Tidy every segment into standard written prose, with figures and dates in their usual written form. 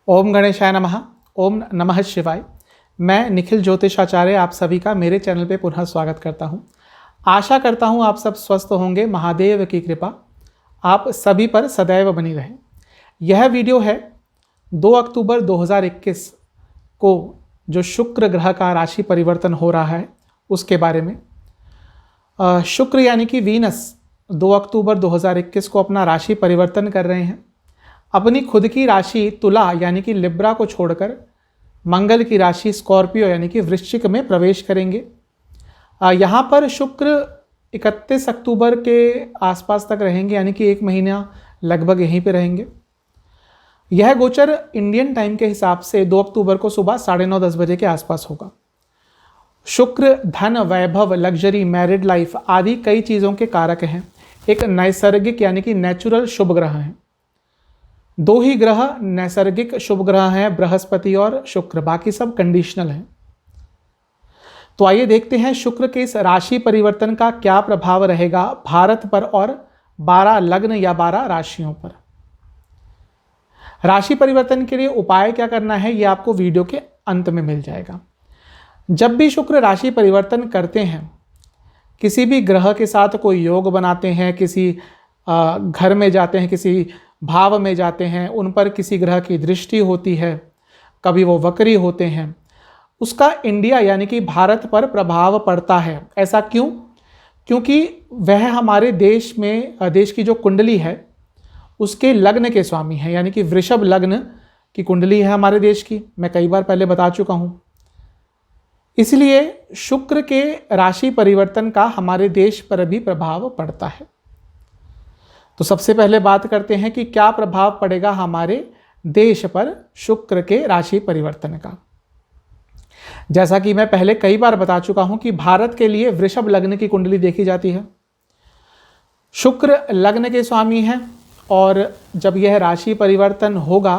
ओम गणेशाय नमः। ओम नमः शिवाय। मैं निखिल ज्योतिषाचार्य आप सभी का मेरे चैनल पे पुनः स्वागत करता हूं। आशा करता हूं आप सब स्वस्थ होंगे। महादेव की कृपा आप सभी पर सदैव बनी रहे। यह वीडियो है 2 अक्टूबर 2021 को जो शुक्र ग्रह का राशि परिवर्तन हो रहा है उसके बारे में। शुक्र यानी कि वीनस 2 अक्टूबर 2021 को अपना राशि परिवर्तन कर रहे हैं। अपनी खुद की राशि तुला यानी कि लिब्रा को छोड़कर मंगल की राशि स्कॉर्पियो यानी कि वृश्चिक में प्रवेश करेंगे। यहाँ पर शुक्र 31 अक्टूबर के आसपास तक रहेंगे, यानी कि 1 महीना लगभग यहीं पे रहेंगे। यह गोचर इंडियन टाइम के हिसाब से 2 अक्टूबर को सुबह 9:30-10 बजे के आसपास होगा। शुक्र धन, वैभव, लग्जरी, मैरिड लाइफ आदि कई चीज़ों के कारक हैं। एक नैसर्गिक यानी कि नेचुरल शुभ ग्रह हैं। 2 ही ग्रह नैसर्गिक शुभ ग्रह हैं, बृहस्पति और शुक्र, बाकी सब कंडीशनल हैं। तो आइए देखते हैं शुक्र के इस राशि परिवर्तन का क्या प्रभाव रहेगा भारत पर और 12 लग्न या 12 राशियों पर। राशि परिवर्तन के लिए उपाय क्या करना है ये आपको वीडियो के अंत में मिल जाएगा। जब भी शुक्र राशि परिवर्तन करते हैं, किसी भी ग्रह के साथ कोई योग बनाते हैं, किसी घर में जाते हैं, किसी भाव में जाते हैं, उन पर किसी ग्रह की दृष्टि होती है, कभी वो वक्री होते हैं, उसका इंडिया यानी कि भारत पर प्रभाव पड़ता है। ऐसा क्यों? क्योंकि वह हमारे देश में, देश की जो कुंडली है उसके लग्न के स्वामी हैं, यानी कि वृषभ लग्न की कुंडली है हमारे देश की। मैं कई बार पहले बता चुका हूँ। इसलिए शुक्र के राशि परिवर्तन का हमारे देश पर भी प्रभाव पड़ता है। तो सबसे पहले बात करते हैं कि क्या प्रभाव पड़ेगा हमारे देश पर शुक्र के राशि परिवर्तन का। जैसा कि मैं पहले कई बार बता चुका हूं कि भारत के लिए वृषभ लग्न की कुंडली देखी जाती है। शुक्र लग्न के स्वामी हैं और जब यह राशि परिवर्तन होगा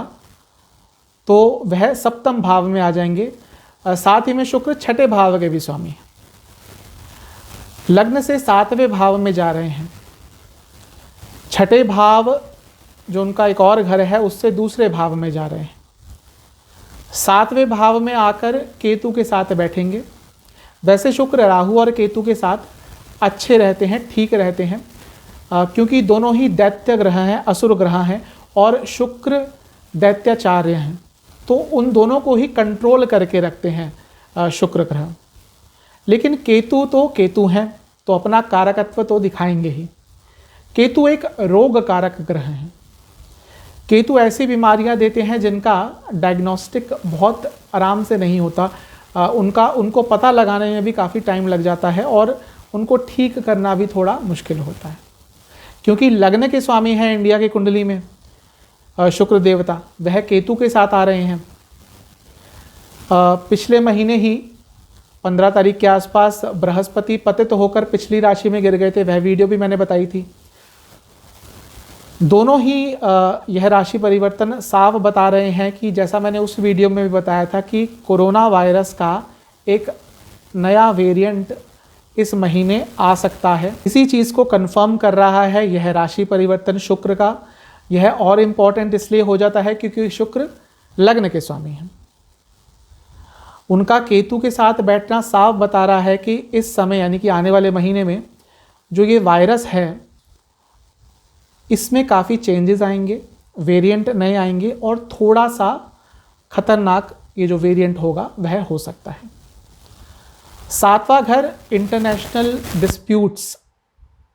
तो वह सप्तम भाव में आ जाएंगे। साथ ही में शुक्र 6ठे भाव के भी स्वामी हैं। लग्न से 7वें भाव में जा रहे हैं। 6ठे भाव जो उनका एक और घर है उससे दूसरे भाव में जा रहे हैं। 7वें भाव में आकर केतु के साथ बैठेंगे। वैसे शुक्र राहु और केतु के साथ अच्छे रहते हैं, ठीक रहते हैं, क्योंकि दोनों ही दैत्य ग्रह हैं, असुर ग्रह हैं और शुक्र दैत्याचार्य हैं, तो उन दोनों को ही कंट्रोल करके रखते हैं शुक्र ग्रह। लेकिन केतु तो केतु हैं, तो अपना कारकत्व तो दिखाएंगे ही। केतु एक रोग कारक ग्रह हैं। केतु ऐसी बीमारियां देते हैं जिनका डायग्नोस्टिक बहुत आराम से नहीं होता। उनको पता लगाने में भी काफ़ी टाइम लग जाता है और उनको ठीक करना भी थोड़ा मुश्किल होता है, क्योंकि लग्न के स्वामी हैं इंडिया की कुंडली में शुक्र देवता, वह केतु के साथ आ रहे हैं। पिछले महीने ही 15 तारीख के आसपास बृहस्पति पतित होकर पिछली राशि में गिर गए थे, वह वीडियो भी मैंने बताई थी। दोनों ही यह राशि परिवर्तन साफ बता रहे हैं कि जैसा मैंने उस वीडियो में भी बताया था कि कोरोना वायरस का एक नया वेरिएंट इस महीने आ सकता है। इसी चीज़ को कंफर्म कर रहा है यह राशि परिवर्तन शुक्र का। यह और इम्पॉर्टेंट इसलिए हो जाता है क्योंकि शुक्र लग्न के स्वामी हैं। उनका केतु के साथ बैठना साफ बता रहा है कि इस समय यानी कि आने वाले महीने में जो ये वायरस है इसमें काफ़ी चेंजेस आएंगे, वेरिएंट नए आएंगे और थोड़ा सा खतरनाक ये जो वेरिएंट होगा वह हो सकता है। 7वां घर इंटरनेशनल डिस्प्यूट्स,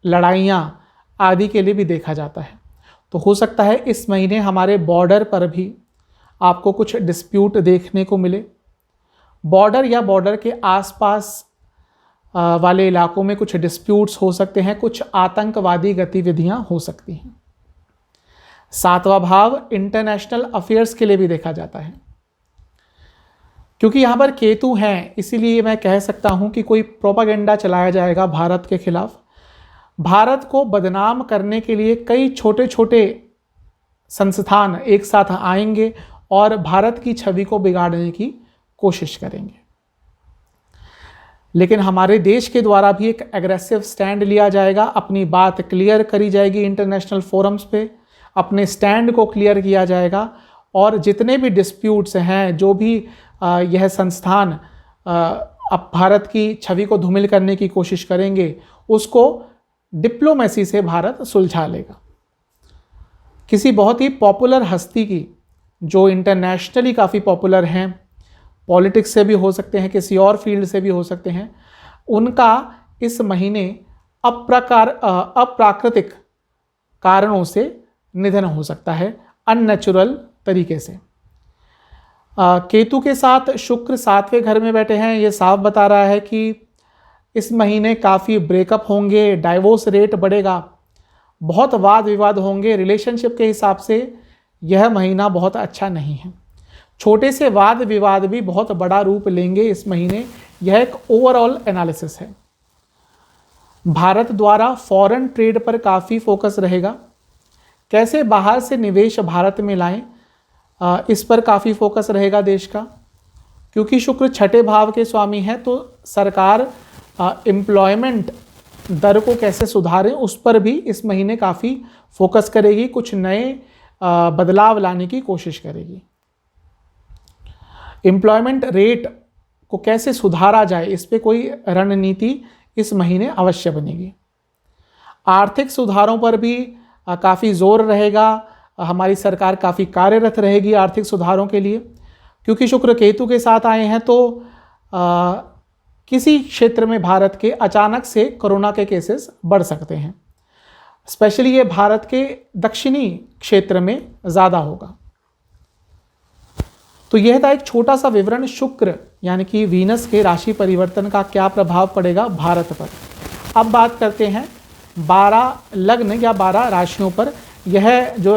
लड़ाइयाँ आदि के लिए भी देखा जाता है। तो हो सकता है इस महीने हमारे बॉर्डर पर भी आपको कुछ डिस्प्यूट देखने को मिले। बॉर्डर या बॉर्डर के आसपास वाले इलाकों में कुछ डिस्प्यूट्स हो सकते हैं, कुछ आतंकवादी गतिविधियां हो सकती हैं। 7वां भाव इंटरनेशनल अफेयर्स के लिए भी देखा जाता है। क्योंकि यहाँ पर केतु हैं, इसीलिए मैं कह सकता हूँ कि कोई प्रोपागेंडा चलाया जाएगा भारत के खिलाफ। भारत को बदनाम करने के लिए कई छोटे छोटे संस्थान एक साथ आएंगे और भारत की छवि को बिगाड़ने की कोशिश करेंगे। लेकिन हमारे देश के द्वारा भी एक एग्रेसिव स्टैंड लिया जाएगा, अपनी बात क्लियर करी जाएगी इंटरनेशनल फोरम्स पे, अपने स्टैंड को क्लियर किया जाएगा और जितने भी डिस्प्यूट्स हैं, जो भी यह संस्थान अब भारत की छवि को धूमिल करने की कोशिश करेंगे, उसको डिप्लोमेसी से भारत सुलझा लेगा। किसी बहुत ही पॉपुलर हस्ती की, जो इंटरनेशनली काफ़ी पॉपुलर हैं, पॉलिटिक्स से भी हो सकते हैं, किसी और फील्ड से भी हो सकते हैं, उनका इस महीने अप्राकृतिक कारणों से निधन हो सकता है, अननेचुरल तरीके से। केतु के साथ शुक्र 7वें घर में बैठे हैं, ये साफ बता रहा है कि इस महीने काफ़ी ब्रेकअप होंगे, डाइवोर्स रेट बढ़ेगा, बहुत वाद विवाद होंगे। रिलेशनशिप के हिसाब से यह महीना बहुत अच्छा नहीं है। छोटे से वाद विवाद भी बहुत बड़ा रूप लेंगे इस महीने। यह एक ओवरऑल एनालिसिस है। भारत द्वारा फॉरेन ट्रेड पर काफ़ी फोकस रहेगा। कैसे बाहर से निवेश भारत में लाएं, इस पर काफ़ी फोकस रहेगा देश का, क्योंकि शुक्र 6ठे भाव के स्वामी हैं। तो सरकार एम्प्लॉयमेंट दर को कैसे सुधारें, उस पर भी इस महीने काफ़ी फोकस करेगी, कुछ नए बदलाव लाने की कोशिश करेगी। एम्प्लॉयमेंट रेट को कैसे सुधारा जाए, इस पे कोई रणनीति इस महीने अवश्य बनेगी। आर्थिक सुधारों पर भी काफ़ी जोर रहेगा। हमारी सरकार काफ़ी कार्यरत रहेगी आर्थिक सुधारों के लिए, क्योंकि शुक्र केतु के साथ आए हैं। तो किसी क्षेत्र में भारत के अचानक से कोरोना के केसेस बढ़ सकते हैं। स्पेशली ये भारत के दक्षिणी क्षेत्र में ज़्यादा होगा। तो यह था एक छोटा सा विवरण, शुक्र यानी कि वीनस के राशि परिवर्तन का क्या प्रभाव पड़ेगा भारत पर। अब बात करते हैं 12 लग्न या 12 राशियों पर। यह जो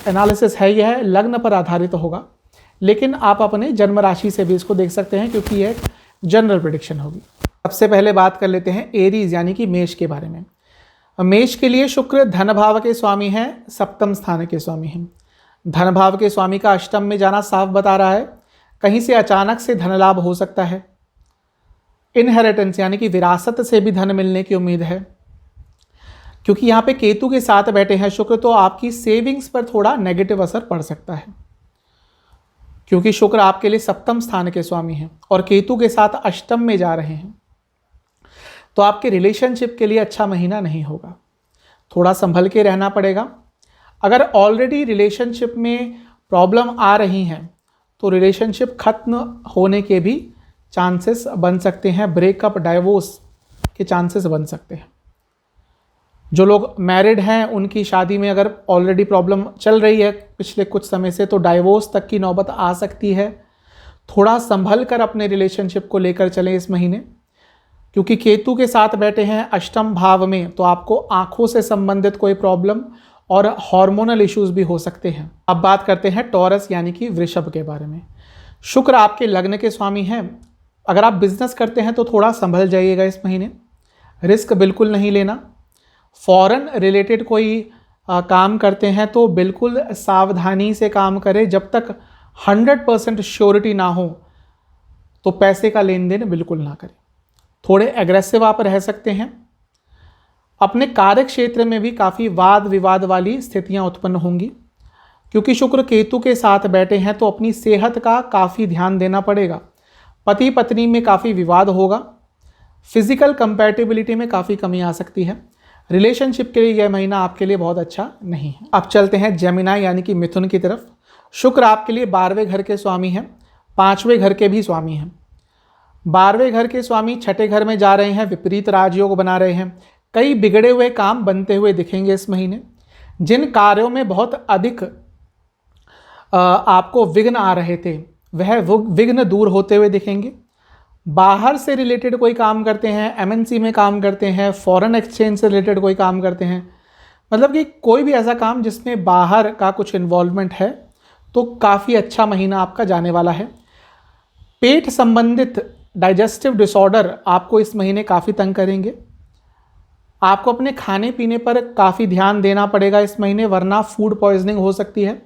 एनालिसिस है यह लग्न पर आधारित होगा, लेकिन आप अपने जन्म राशि से भी इसको देख सकते हैं, क्योंकि यह जनरल प्रेडिक्शन होगी। सबसे पहले बात कर लेते हैं एरीज यानी कि मेष के बारे में। मेष के लिए शुक्र धन भाव के स्वामी हैं, सप्तम स्थान के स्वामी हैं। धन भाव के स्वामी का अष्टम में जाना साफ बता रहा है कहीं से अचानक से धन लाभ हो सकता है। इनहेरिटेंस यानी कि विरासत से भी धन मिलने की उम्मीद है। क्योंकि यहाँ पे केतु के साथ बैठे हैं शुक्र, तो आपकी सेविंग्स पर थोड़ा नेगेटिव असर पड़ सकता है, क्योंकि शुक्र आपके लिए सप्तम स्थान के स्वामी हैं और केतु के साथ अष्टम में जा रहे हैं। तो आपके रिलेशनशिप के लिए अच्छा महीना नहीं होगा, थोड़ा संभल के रहना पड़ेगा। अगर ऑलरेडी रिलेशनशिप में प्रॉब्लम आ रही हैं तो रिलेशनशिप खत्म होने के भी चांसेस बन सकते हैं, ब्रेकअप डाइवोर्स के चांसेस बन सकते हैं। जो लोग मैरिड हैं उनकी शादी में अगर ऑलरेडी प्रॉब्लम चल रही है पिछले कुछ समय से, तो डाइवोर्स तक की नौबत आ सकती है। थोड़ा संभल कर अपने रिलेशनशिप को लेकर चलें इस महीने, क्योंकि केतु के साथ बैठे हैं अष्टम भाव में, तो आपको आंखों से संबंधित कोई प्रॉब्लम और हार्मोनल इश्यूज भी हो सकते हैं। अब बात करते हैं टॉरस यानी कि वृषभ के बारे में। शुक्र आपके लग्न के स्वामी हैं। अगर आप बिजनेस करते हैं तो थोड़ा संभल जाइएगा इस महीने, रिस्क बिल्कुल नहीं लेना। फॉरेन रिलेटेड कोई काम करते हैं तो बिल्कुल सावधानी से काम करें। जब तक 100% श्योरिटी ना हो तो पैसे का लेन देन बिल्कुल ना करें। थोड़े एग्रेसिव आप रह सकते हैं। अपने कार्य क्षेत्र में भी काफ़ी वाद विवाद वाली स्थितियां उत्पन्न होंगी, क्योंकि शुक्र केतु के साथ बैठे हैं, तो अपनी सेहत का काफ़ी ध्यान देना पड़ेगा। पति पत्नी में काफ़ी विवाद होगा। फिजिकल कंपैटिबिलिटी में काफ़ी कमी आ सकती है। रिलेशनशिप के लिए यह महीना आपके लिए बहुत अच्छा नहीं है। अब चलते हैं जेमिनाई यानी कि मिथुन की तरफ। शुक्र आपके लिए 12वें घर के स्वामी हैं, 5वें घर के भी स्वामी हैं। 12वें घर के स्वामी 6ठे घर में जा रहे हैं, विपरीत राजयोग बना रहे हैं। कई बिगड़े हुए काम बनते हुए दिखेंगे इस महीने। जिन कार्यों में बहुत अधिक आपको विघ्न आ रहे थे वह विघ्न दूर होते हुए दिखेंगे। बाहर से रिलेटेड कोई काम करते हैं, एमएनसी में काम करते हैं, फॉरेन एक्सचेंज से रिलेटेड कोई काम करते हैं, मतलब कि कोई भी ऐसा काम जिसमें बाहर का कुछ इन्वॉल्वमेंट है, तो काफ़ी अच्छा महीना आपका जाने वाला है। पेट संबंधित डाइजेस्टिव डिसऑर्डर आपको इस महीने काफ़ी तंग करेंगे। आपको अपने खाने पीने पर काफ़ी ध्यान देना पड़ेगा इस महीने, वरना फूड पॉइजनिंग हो सकती है।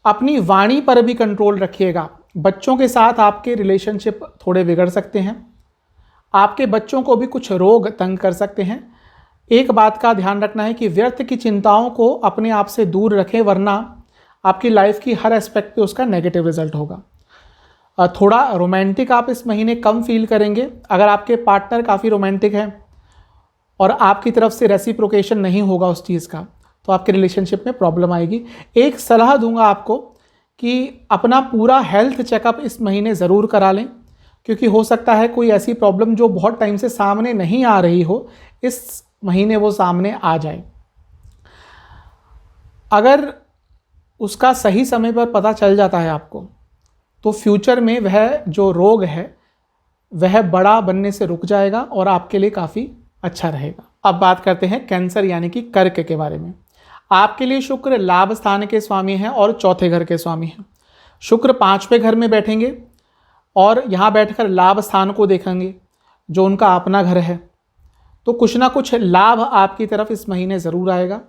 अपनी वाणी पर भी कंट्रोल रखिएगा। बच्चों के साथ आपके रिलेशनशिप थोड़े बिगड़ सकते हैं। आपके बच्चों को भी कुछ रोग तंग कर सकते हैं। एक बात का ध्यान रखना है कि व्यर्थ की चिंताओं को अपने आप से दूर रखें, वरना आपकी लाइफ की हर एस्पेक्ट पे उसका नेगेटिव रिजल्ट होगा। थोड़ा रोमांटिक आप इस महीने कम फील करेंगे। अगर आपके पार्टनर काफ़ी रोमांटिक है और आपकी तरफ से रेसिप्रोकेशन नहीं होगा उस चीज़ का, तो आपके रिलेशनशिप में प्रॉब्लम आएगी। एक सलाह दूंगा आपको कि अपना पूरा हेल्थ चेकअप इस महीने ज़रूर करा लें, क्योंकि हो सकता है कोई ऐसी प्रॉब्लम जो बहुत टाइम से सामने नहीं आ रही हो, इस महीने वो सामने आ जाए। अगर उसका सही समय पर पता चल जाता है आपको, तो फ्यूचर में वह जो रोग है वह बड़ा बनने से रुक जाएगा और आपके लिए काफ़ी अच्छा रहेगा। अब बात करते हैं कैंसर यानी कि कर्क के बारे में। आपके लिए शुक्र लाभ स्थान के स्वामी हैं और चौथे घर के स्वामी हैं। शुक्र 5वें घर में बैठेंगे और यहाँ बैठकर लाभ स्थान को देखेंगे जो उनका अपना घर है। तो कुछ ना कुछ लाभ आपकी तरफ इस महीने ज़रूर आएगा,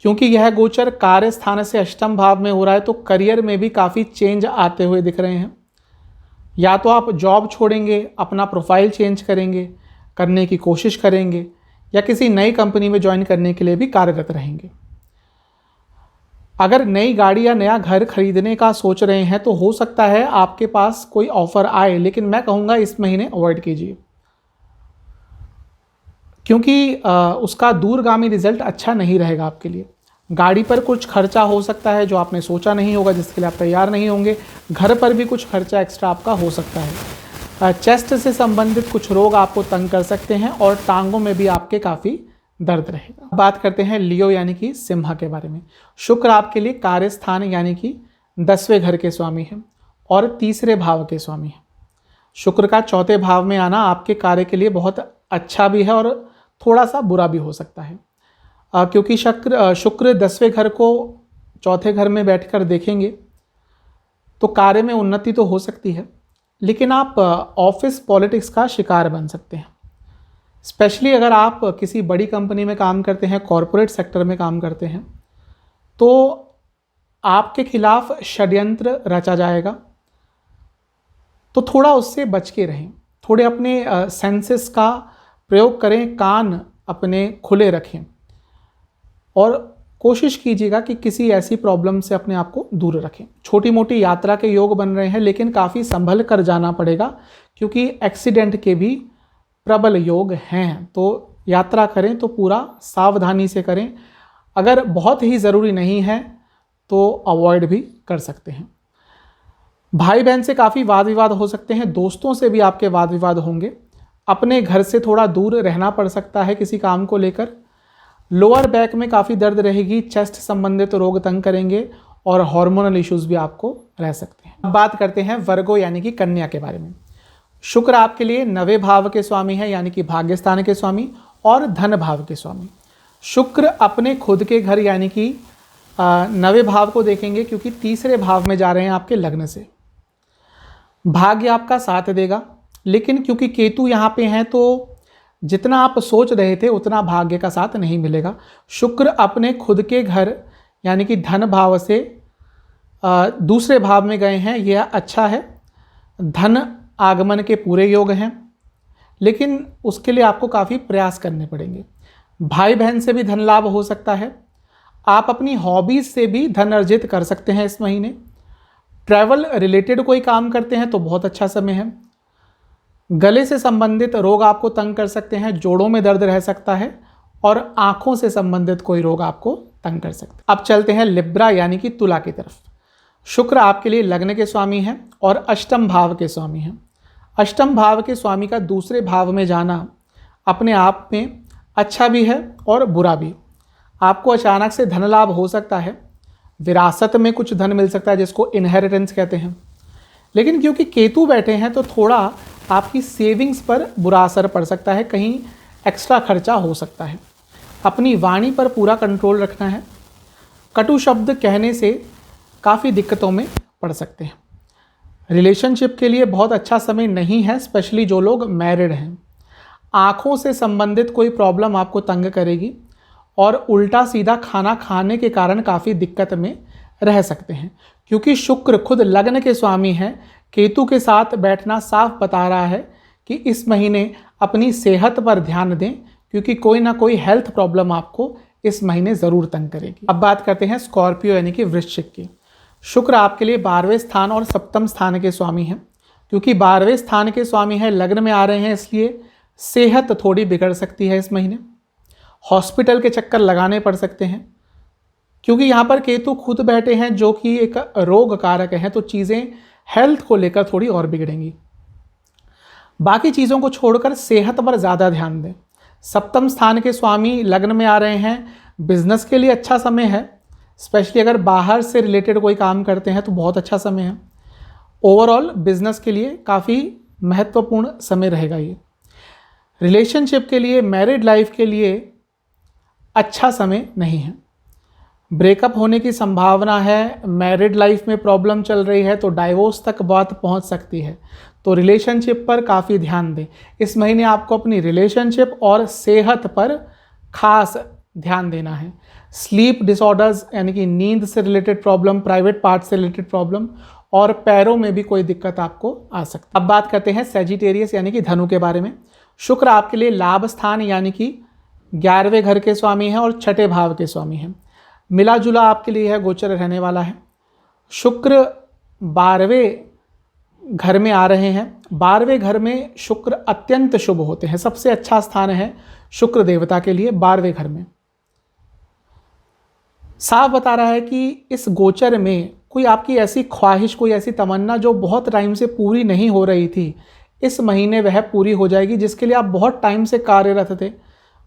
क्योंकि यह गोचर कार्य स्थान से अष्टम भाव में हो रहा है। तो करियर में भी काफ़ी चेंज आते हुए दिख रहे हैं। या तो आप जॉब छोड़ेंगे, अपना प्रोफाइल चेंज करेंगे, करने की कोशिश करेंगे, या किसी नई कंपनी में ज्वाइन करने के लिए भी कार्यरत रहेंगे। अगर नई गाड़ी या नया घर खरीदने का सोच रहे हैं तो हो सकता है आपके पास कोई ऑफर आए, लेकिन मैं कहूँगा इस महीने अवॉइड कीजिए, क्योंकि उसका दूरगामी रिजल्ट अच्छा नहीं रहेगा आपके लिए। गाड़ी पर कुछ खर्चा हो सकता है जो आपने सोचा नहीं होगा, जिसके लिए आप तैयार नहीं होंगे। घर पर भी कुछ खर्चा एक्स्ट्रा आपका हो सकता है। चेस्ट से संबंधित कुछ रोग आपको तंग कर सकते हैं और टांगों में भी आपके काफ़ी दर्द रहेगा। बात करते हैं लियो यानी कि सिंह के बारे में। शुक्र आपके लिए कार्यस्थान यानी कि 10वें घर के स्वामी हैं और तीसरे भाव के स्वामी हैं। शुक्र का चौथे भाव में आना आपके कार्य के लिए बहुत अच्छा भी है और थोड़ा सा बुरा भी हो सकता है, क्योंकि शुक्र 10वें घर को चौथे घर में बैठकर देखेंगे तो कार्य में उन्नति तो हो सकती है, लेकिन आप ऑफिस पॉलिटिक्स का शिकार बन सकते हैं। स्पेशली अगर आप किसी बड़ी कंपनी में काम करते हैं, कॉरपोरेट सेक्टर में काम करते हैं, तो आपके खिलाफ षड्यंत्र रचा जाएगा। तो थोड़ा उससे बच के रहें, थोड़े अपने सेंसेस का प्रयोग करें, कान अपने खुले रखें और कोशिश कीजिएगा कि किसी ऐसी प्रॉब्लम से अपने आप को दूर रखें। छोटी मोटी यात्रा के योग बन रहे हैं, लेकिन काफ़ी संभल कर जाना पड़ेगा, क्योंकि एक्सीडेंट के भी प्रबल योग हैं। तो यात्रा करें तो पूरा सावधानी से करें। अगर बहुत ही ज़रूरी नहीं है तो अवॉइड भी कर सकते हैं। भाई बहन से काफ़ी वाद विवाद हो सकते हैं, दोस्तों से भी आपके वाद विवाद होंगे। अपने घर से थोड़ा दूर रहना पड़ सकता है किसी काम को लेकर। लोअर बैक में काफ़ी दर्द रहेगी, चेस्ट संबंधित रोग तंग करेंगे और हार्मोनल इश्यूज भी आपको रह सकते हैं। अब बात करते हैं वर्गो यानी कि कन्या के बारे में। शुक्र आपके लिए 9वें भाव के स्वामी हैं यानी कि भाग्यस्थान के स्वामी और धन भाव के स्वामी। शुक्र अपने खुद के घर यानी कि 9वें भाव को देखेंगे, क्योंकि तीसरे भाव में जा रहे हैं आपके लग्न से। भाग्य आपका साथ देगा, लेकिन क्योंकि केतु यहाँ पे हैं तो जितना आप सोच रहे थे उतना भाग्य का साथ नहीं मिलेगा। शुक्र अपने खुद के घर यानी कि धन भाव से दूसरे भाव में गए हैं, यह अच्छा है। धन आगमन के पूरे योग हैं, लेकिन उसके लिए आपको काफ़ी प्रयास करने पड़ेंगे। भाई बहन से भी धन लाभ हो सकता है। आप अपनी हॉबीज़ से भी धन अर्जित कर सकते हैं इस महीने। ट्रैवल रिलेटेड कोई काम करते हैं तो बहुत अच्छा समय है। गले से संबंधित रोग आपको तंग कर सकते हैं, जोड़ों में दर्द रह सकता है और आँखों से संबंधित कोई रोग आपको तंग कर सकते हैं। अब चलते हैं लिब्रा यानी कि तुला की तरफ। शुक्र आपके लिए लग्न के स्वामी हैं और अष्टम भाव के स्वामी हैं। अष्टम भाव के स्वामी का दूसरे भाव में जाना अपने आप में अच्छा भी है और बुरा भी। आपको अचानक से धन लाभ हो सकता है, विरासत में कुछ धन मिल सकता है जिसको इनहेरिटेंस कहते हैं, लेकिन क्योंकि केतु बैठे हैं तो थोड़ा आपकी सेविंग्स पर बुरा असर पड़ सकता है, कहीं एक्स्ट्रा खर्चा हो सकता है। अपनी वाणी पर पूरा कंट्रोल रखना है। कटु शब्द कहने से काफ़ी दिक्कतों में पड़ सकते हैं। रिलेशनशिप के लिए बहुत अच्छा समय नहीं है, स्पेशली जो लोग मैरिड हैं। आँखों से संबंधित कोई प्रॉब्लम आपको तंग करेगी और उल्टा सीधा खाना खाने के कारण काफ़ी दिक्कत में रह सकते हैं, क्योंकि शुक्र खुद लग्न के स्वामी हैं। केतु के साथ बैठना साफ बता रहा है कि इस महीने अपनी सेहत पर ध्यान दें, क्योंकि कोई ना कोई हेल्थ प्रॉब्लम आपको इस महीने ज़रूर तंग करेगी। अब बात करते हैं स्कॉर्पियो यानी कि वृश्चिक की। शुक्र आपके लिए 12वें स्थान और सप्तम स्थान के स्वामी हैं। क्योंकि 12वें स्थान के स्वामी हैं, लग्न में आ रहे हैं, इसलिए सेहत थोड़ी बिगड़ सकती है इस महीने। हॉस्पिटल के चक्कर लगाने पड़ सकते हैं, क्योंकि यहाँ पर केतु खुद बैठे हैं जो कि एक रोग कारक है, तो चीज़ें हेल्थ को लेकर थोड़ी और बिगड़ेंगी। बाकी चीज़ों को छोड़कर सेहत पर ज़्यादा ध्यान दें। सप्तम स्थान के स्वामी लग्न में आ रहे हैं, बिजनेस के लिए अच्छा समय है। स्पेशली अगर बाहर से रिलेटेड कोई काम करते हैं तो बहुत अच्छा समय है। ओवरऑल बिजनेस के लिए काफ़ी महत्वपूर्ण समय रहेगा ये। रिलेशनशिप के लिए, मैरिड लाइफ के लिए अच्छा समय नहीं है। ब्रेकअप होने की संभावना है। मैरिड लाइफ में प्रॉब्लम चल रही है तो डाइवोर्स तक बात पहुंच सकती है। तो रिलेशनशिप पर काफ़ी ध्यान दें। इस महीने आपको अपनी रिलेशनशिप और सेहत पर खास ध्यान देना है। स्लीप डिसऑर्डर्स यानी कि नींद से रिलेटेड प्रॉब्लम, प्राइवेट पार्ट से रिलेटेड प्रॉब्लम और पैरों में भी कोई दिक्कत आपको आ सकती है। अब बात करते हैं सेजिटेरियस यानी कि धनु के बारे में। शुक्र आपके लिए लाभ स्थान यानी कि 11वें घर के स्वामी हैं और छठे भाव के स्वामी हैं। मिला जुला आपके लिए है, गोचर रहने वाला है। शुक्र 12वें घर में आ रहे हैं। 12वें घर में शुक्र अत्यंत शुभ होते हैं। सबसे अच्छा स्थान है शुक्र देवता के लिए 12वें घर में। साफ बता रहा है कि इस गोचर में कोई आपकी ऐसी ख्वाहिश, कोई ऐसी तमन्ना जो बहुत टाइम से पूरी नहीं हो रही थी, इस महीने वह पूरी हो जाएगी। जिसके लिए आप बहुत टाइम से कार्यरत थे,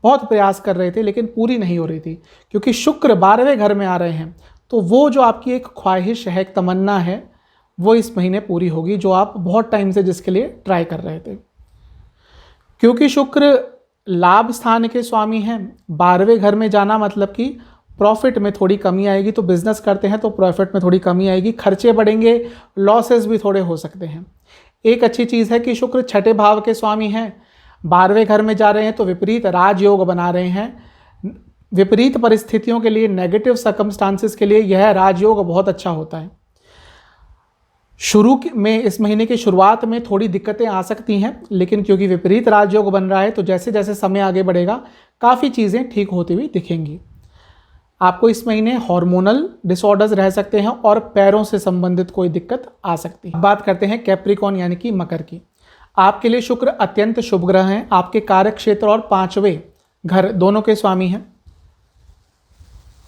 बहुत प्रयास कर रहे थे, लेकिन पूरी नहीं हो रही थी। क्योंकि शुक्र 12वें घर में आ रहे हैं, तो वो जो आपकी एक ख्वाहिश है, एक तमन्ना है, वो इस महीने पूरी होगी, जो आप बहुत टाइम से जिसके लिए ट्राई कर रहे थे। क्योंकि शुक्र लाभ स्थान के स्वामी हैं, 12वें घर में जाना मतलब कि प्रॉफिट में थोड़ी कमी आएगी। तो बिजनेस करते हैं तो प्रॉफिट में थोड़ी कमी आएगी, खर्चे बढ़ेंगे, लॉसेस भी थोड़े हो सकते हैं। एक अच्छी चीज़ है कि शुक्र छठे भाव के स्वामी हैं, 12वें घर में जा रहे हैं, तो विपरीत राजयोग बना रहे हैं। विपरीत परिस्थितियों के लिए, नेगेटिव सर्कमस्टांसेस के लिए यह राजयोग बहुत अच्छा होता है। शुरू में, इस महीने की शुरुआत में थोड़ी दिक्कतें आ सकती हैं, लेकिन क्योंकि विपरीत राजयोग बन रहा है तो जैसे जैसे समय आगे बढ़ेगा काफ़ी चीज़ें ठीक होती हुई दिखेंगी। आपको इस महीने हार्मोनल डिसऑर्डर्स रह सकते हैं और पैरों से संबंधित कोई दिक्कत आ सकती है। बात करते हैं कैप्रिकॉन यानी कि मकर की। आपके लिए शुक्र अत्यंत शुभ ग्रह हैं। आपके कार्य क्षेत्र और 5वें घर दोनों के स्वामी हैं।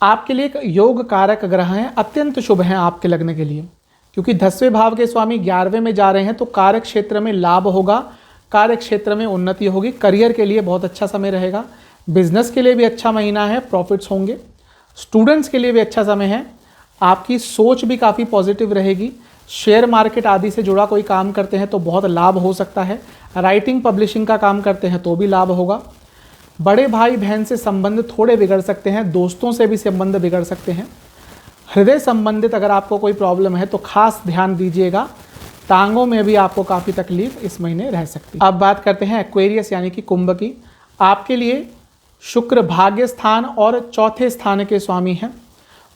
आपके लिए एक योग कारक ग्रह हैं, अत्यंत शुभ हैं आपके लग्न के लिए। क्योंकि 10वें भाव के स्वामी 11वें में जा रहे हैं, तो कार्य क्षेत्र में लाभ होगा, कार्य क्षेत्र में उन्नति होगी। करियर के लिए बहुत अच्छा समय रहेगा। बिजनेस के लिए भी अच्छा महीना है, प्रॉफिट्स होंगे। स्टूडेंट्स के लिए भी अच्छा समय है। आपकी सोच भी काफ़ी पॉजिटिव रहेगी। शेयर मार्केट आदि से जुड़ा कोई काम करते हैं तो बहुत लाभ हो सकता है। राइटिंग पब्लिशिंग का काम करते हैं तो भी लाभ होगा। बड़े भाई बहन से संबंध थोड़े बिगड़ सकते हैं, दोस्तों से भी संबंध बिगड़ सकते हैं। हृदय संबंधित अगर आपको कोई प्रॉब्लम है तो खास ध्यान दीजिएगा। टांगों में भी आपको काफ़ी तकलीफ इस महीने रह सकती है। अब बात करते हैं एक्वेरियस यानी कि कुंभ की। आपके लिए शुक्र भाग्य स्थान और चौथे स्थान के स्वामी हैं।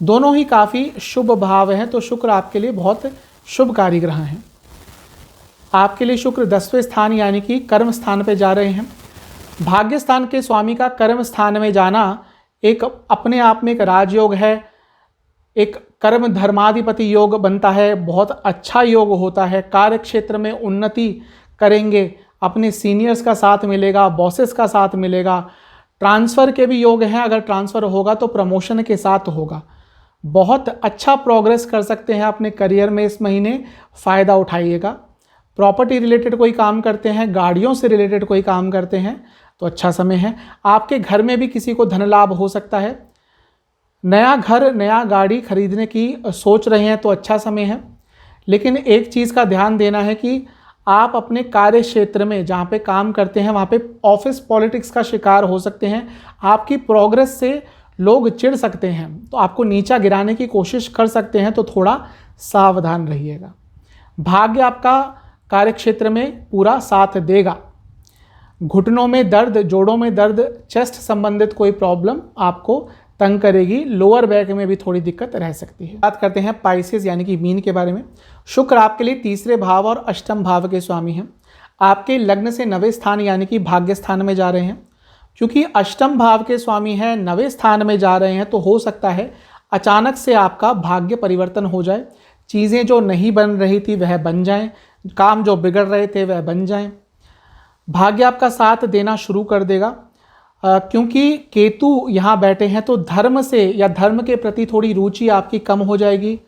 दोनों ही काफ़ी शुभ भाव हैं, तो शुक्र आपके लिए बहुत शुभकारी ग्रह हैं। आपके लिए शुक्र 10वें स्थान यानी कि कर्म स्थान पे जा रहे हैं। भाग्य स्थान के स्वामी का कर्म स्थान में जाना एक अपने आप में एक राजयोग है, एक कर्म धर्माधिपति योग बनता है, बहुत अच्छा योग होता है। कार्य क्षेत्र में उन्नति करेंगे, अपने सीनियर्स का साथ मिलेगा, बॉसेस का साथ मिलेगा। ट्रांसफ़र के भी योग हैं, अगर ट्रांसफ़र होगा तो प्रमोशन के साथ होगा। बहुत अच्छा प्रोग्रेस कर सकते हैं अपने करियर में इस महीने, फ़ायदा उठाइएगा। प्रॉपर्टी रिलेटेड कोई काम करते हैं, गाड़ियों से रिलेटेड कोई काम करते हैं तो अच्छा समय है। आपके घर में भी किसी को धन लाभ हो सकता है। नया घर, नया गाड़ी खरीदने की सोच रहे हैं तो अच्छा समय है। लेकिन एक चीज़ का ध्यान देना है कि आप अपने कार्य क्षेत्र में जहाँ पे काम करते हैं वहाँ पे ऑफिस पॉलिटिक्स का शिकार हो सकते हैं। आपकी प्रोग्रेस से लोग चिढ़ सकते हैं, तो आपको नीचा गिराने की कोशिश कर सकते हैं, तो थोड़ा सावधान रहिएगा। भाग्य आपका कार्य क्षेत्र में पूरा साथ देगा। घुटनों में दर्द, जोड़ों में दर्द, चेस्ट संबंधित कोई प्रॉब्लम आपको तंग करेगी। लोअर बैक में भी थोड़ी दिक्कत रह सकती है। बात करते हैं पाइसेस यानी कि मीन के बारे में। शुक्र आपके लिए 3रे भाव और अष्टम भाव के स्वामी हैं। आपके लग्न से 9वें स्थान यानी कि भाग्य स्थान में जा रहे हैं। क्योंकि अष्टम भाव के स्वामी हैं, 9वें स्थान में जा रहे हैं, तो हो सकता है अचानक से आपका भाग्य परिवर्तन हो जाए। चीज़ें जो नहीं बन रही थी वह बन जाएं, काम जो बिगड़ रहे थे वह बन जाएं। भाग्य आपका साथ देना शुरू कर देगा। क्योंकि केतु यहाँ बैठे हैं तो धर्म से या धर्म के प्रति थोड़ी रुचि आपकी कम हो जाएगी।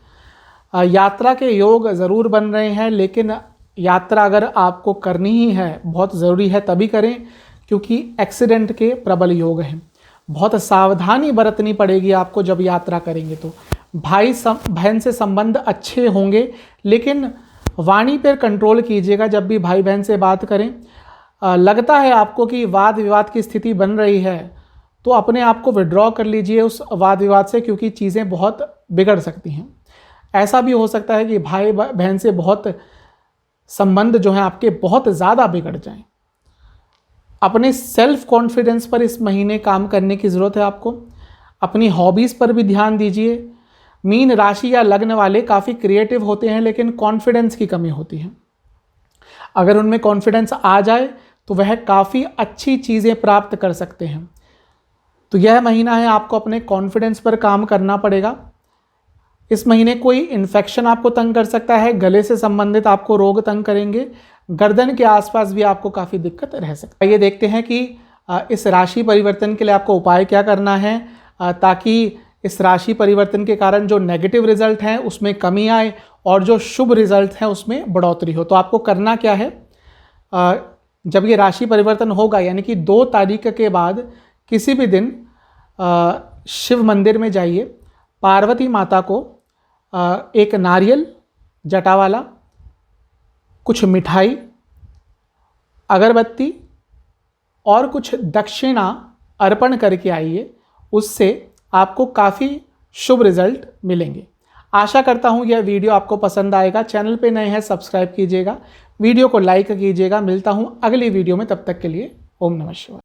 यात्रा के योग ज़रूर बन रहे हैं, लेकिन यात्रा अगर आपको करनी ही है, बहुत ज़रूरी है, तभी करें, क्योंकि एक्सीडेंट के प्रबल योग हैं। बहुत सावधानी बरतनी पड़ेगी आपको जब यात्रा करेंगे। तो भाई बहन से संबंध अच्छे होंगे, लेकिन वाणी पर कंट्रोल कीजिएगा जब भी भाई बहन से बात करें। लगता है आपको कि वाद विवाद की स्थिति बन रही है, तो अपने आप को विड्रॉ कर लीजिए उस वाद विवाद से, क्योंकि चीज़ें बहुत बिगड़ सकती हैं। ऐसा भी हो सकता है कि भाई बहन से बहुत संबंध जो हैं आपके बहुत ज़्यादा बिगड़ जाएं। अपने सेल्फ कॉन्फिडेंस पर इस महीने काम करने की ज़रूरत है आपको। अपनी हॉबीज़ पर भी ध्यान दीजिए। मीन राशि या लग्न वाले काफ़ी क्रिएटिव होते हैं, लेकिन कॉन्फिडेंस की कमी होती है। अगर उनमें कॉन्फिडेंस आ जाए तो वह काफ़ी अच्छी चीज़ें प्राप्त कर सकते हैं। तो यह महीना है, आपको अपने कॉन्फिडेंस पर काम करना पड़ेगा। इस महीने कोई इन्फेक्शन आपको तंग कर सकता है, गले से संबंधित आपको रोग तंग करेंगे, गर्दन के आसपास भी आपको काफ़ी दिक्कत रह सकती है। ये देखते हैं कि इस राशि परिवर्तन के लिए आपको उपाय क्या करना है, ताकि इस राशि परिवर्तन के कारण जो नेगेटिव रिजल्ट हैं उसमें कमी आए और जो शुभ रिजल्ट हैं उसमें बढ़ोतरी हो। तो आपको करना क्या है, जब ये राशि परिवर्तन होगा, यानी कि 2 तारीख के बाद किसी भी दिन शिव मंदिर में जाइए, पार्वती माता को एक नारियल जटा वाला, कुछ मिठाई, अगरबत्ती और कुछ दक्षिणा अर्पण करके आइए। उससे आपको काफ़ी शुभ रिजल्ट मिलेंगे। आशा करता हूँ यह वीडियो आपको पसंद आएगा। चैनल पे नए हैं सब्सक्राइब कीजिएगा, वीडियो को लाइक कीजिएगा। मिलता हूँ अगली वीडियो में, तब तक के लिए ओम नमः शिवाय।